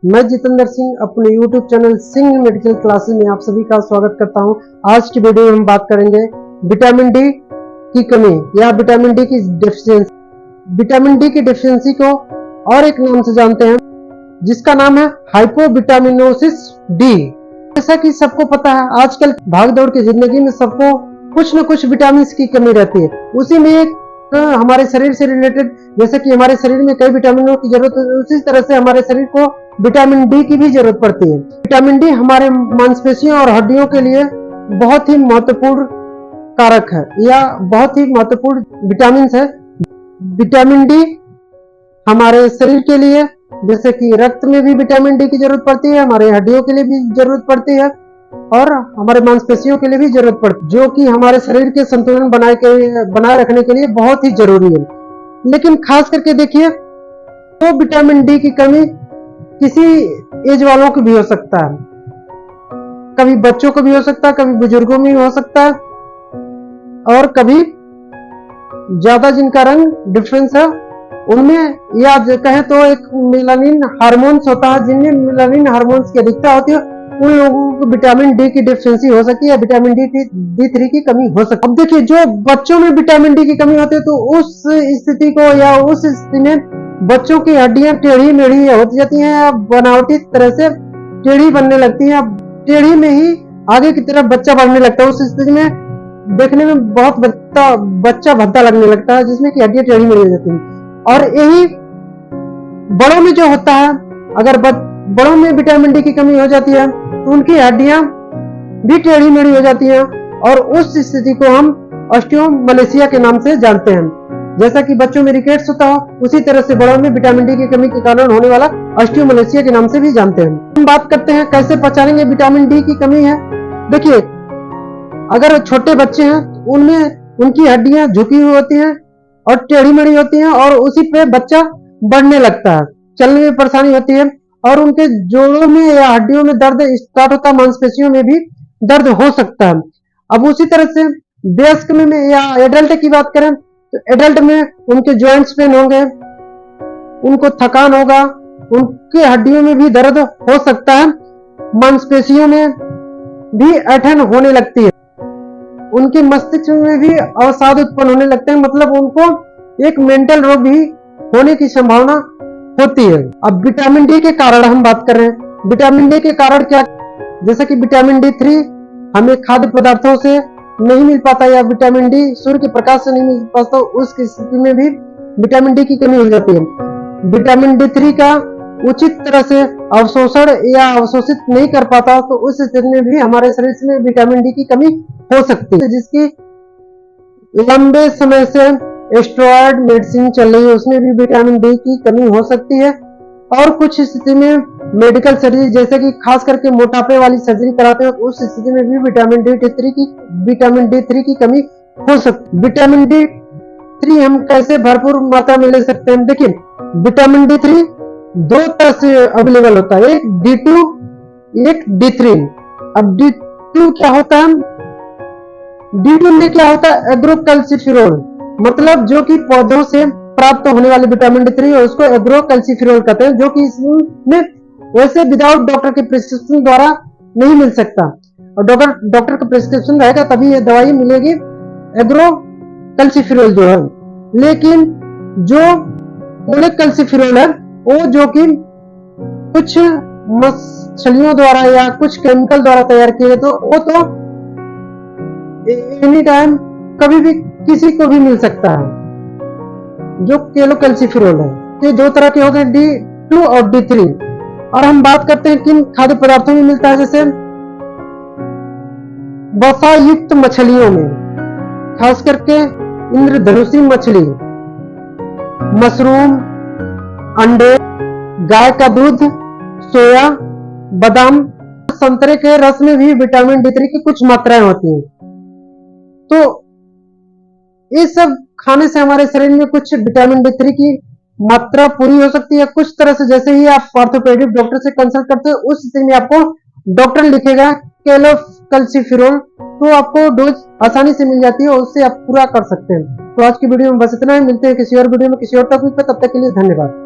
मैं जितेंद्र सिंह अपने YouTube channel Singh medical classes में आप सभी का स्वागत करता हूं। आज की वीडियो में हम बात करेंगे विटामिन डी की कमी या विटामिन डी की डेफिशिएंसी। विटामिन डी की डेफिशिएंसी को और एक नाम से जानते हैं जिसका नाम है हाइपोविटामिनोसिस डी। जैसा कि सबको पता है, आजकल भागदौड़ की जिंदगी में सबको कुछ न कुछ विटामिन की कमी रहती है। उसी में एक हमारे शरीर से रिलेटेड, जैसे कि हमारे शरीर में कई विटामिनों की जरूरत है, उसी तरह से हमारे शरीर को विटामिन डी की भी जरूरत पड़ती है। विटामिन डी हमारे मांसपेशियों और हड्डियों के लिए बहुत ही महत्वपूर्ण कारक है या बहुत ही महत्वपूर्ण विटामिन है। विटामिन डी हमारे शरीर के लिए, जैसे कि रक्त में भी विटामिन डी की जरूरत पड़ती है, हमारे हड्डियों के लिए भी जरूरत पड़ती है और हमारे मांसपेशियों के लिए भी जरूरत पड़ती है, जो कि हमारे शरीर के संतुलन बनाए रखने के लिए बहुत ही जरूरी है। लेकिन खास करके देखिए, तो विटामिन डी की कमी किसी एज वालों को भी हो सकता है, कभी बच्चों को भी हो सकता है, कभी बुजुर्गों में हो सकता है और कभी ज्यादा जिनका रंग डिफरेंस है उनमें, या कहें तो एक मेलानिन हार्मोन्स होता है, जिनमें मेलानिन हार्मोन्स की अधिकता होती है, उन लोगों को विटामिन डी की डेफिशिएंसी हो सकती है, विटामिन डी3 की कमी हो सकती है। अब देखिए, जो बच्चों में विटामिन डी की कमी होती है तो उस स्थिति को या उस स्थिति में बच्चों की हड्डियां टेढ़ी मेढ़ी होती जाती हैं, बनावटी तरह से टेढ़ी बनने लगती हैं, टेढ़ी में ही आगे की तरफ बच्चा बढ़ने लगता है। उस स्थिति में देखने में बहुत बच्चा भद्दा लगने लगता है, जिसमें कि हड्डियां टेढ़ी मेढ़ी हो जाती हैं। और यही बड़ों में जो होता है, अगर बड़ों में विटामिन डी की कमी हो जाती है तो उनकी हड्डियां भी टेढ़ी मेढ़ी हो जाती हैं और उस स्थिति को हम ऑस्टियोमलेशिया के नाम से जानते हैं। जैसा कि बच्चों में रिकेट्स होता हो, उसी तरह से बड़ों में विटामिन डी की कमी के कारण होने वाला ऑस्टियोमलेशिया के नाम से भी जानते हैं। हम बात करते हैं कैसे पहचानेंगे विटामिन डी की कमी है। देखिए, अगर छोटे बच्चे हैं उनमें उनकी हड्डियां झुकी हुई होती हैं और टेढ़ी मेढ़ी होती हैं और उसी पे बच्चा बढ़ने लगता है, चलने में परेशानी होती है और उनके जोड़ों में या हड्डियों में दर्द स्टार्ट होता है, मांसपेशियों में भी दर्द हो सकता है। अब उसी तरह से वयस्क में या एडल्ट की बात करें तो एडल्ट में उनके जॉइंट्स पेन होंगे, उनको थकान होगा, उनके हड्डियों में भी दर्द हो सकता है, मांसपेशियों में भी ऐंठन होने लगती है, उनके मस्तिष्क में भी अवसाद उत्पन्न होने लगते हैं, मतलब उनको एक मेंटल रोग भी होने की संभावना होती है। अब विटामिन डी के कारण हम बात कर रहे हैं। विटामिन डी के कारण क्या, जैसे कि विटामिन डी3 हमें खाद्य पदार्थों से नहीं मिल पाता या विटामिन डी सूर्य के प्रकाश से नहीं मिल पाता, उस स्थिति में भी विटामिन डी की कमी हो जाती है। विटामिन डी3 का उचित तरह से अवशोषण या अवशोषित नहीं कर पाता तो उस स्थिति में भी हमारे शरीर में विटामिन डी की कमी हो सकती है, जिसकी लंबे समय से स्टेरॉयड मेडिसिन चल रही है, उसमें भी विटामिन डी की कमी हो सकती है। और कुछ स्थिति में मेडिकल सर्जरी, जैसे कि खास करके मोटापे वाली सर्जरी कराते हैं, उस स्थिति में भी विटामिन डी3 की कमी हो सकती है। विटामिन डी3 हम कैसे भरपूर मात्रा में ले सकते हैं? देखिए, विटामिन डी3 दो तरह से अवेलेबल होता है, एक D2 एक D3। अब D2 क्या होता है? D2 में क्या होता है? एग्रोकैल्सिफेरॉल, मतलब जो कि पौधों से प्राप्त होने वाले विटामिन डी3 है, उसको एग्रोकैल्सिफेरॉल कहते हैं, जो कि इसमें वैसे विदाउट डॉक्टर के प्रिस्क्रिप्शन द्वारा नहीं मिल सकता, और डॉक्टर का प्रिस्क्रिप्शन रहेगा तभी ये दवाई मिलेगी, एग्रोकैल्सिफेरॉल जो है। लेकिन जो ओलेकैल्सिफेरॉल है, वो जो कि कुछ मछलियों द्वारा या कुछ केमिकल द्वारा तैयार किए, तो वो तो एनी टाइम कभी भी किसी को भी मिल सकता है, जो केलोकैल्सिफेरॉल है। ये दो तरह के होते हैं, D2 और D3। और हम बात करते हैं किन खाद्य पदार्थों में मिलता है, जैसे वसा युक्त मछलियों में, खास करके इंद्रधनुषी मछली, मशरूम, अंडे, गाय का दूध, सोया, बादाम, संतरे के रस में भी विटामिन डी3 की कुछ मात्राएं होती हैं। तो ये सब खाने से हमारे शरीर में कुछ विटामिन डी3 की मात्रा पूरी हो सकती है। कुछ तरह से, जैसे ही आप ऑर्थोपेडिक डॉक्टर से कंसल्ट करते हो, उस स्थिति में आपको डॉक्टर लिखेगा केलोकैल्सिफेरॉल, तो आपको डोज आसानी से मिल जाती है और उससे आप पूरा कर सकते हैं। तो आज की वीडियो में बस इतना ही, मिलते हैं किसी और वीडियो में किसी और टॉपिक पर, तब तक के लिए धन्यवाद।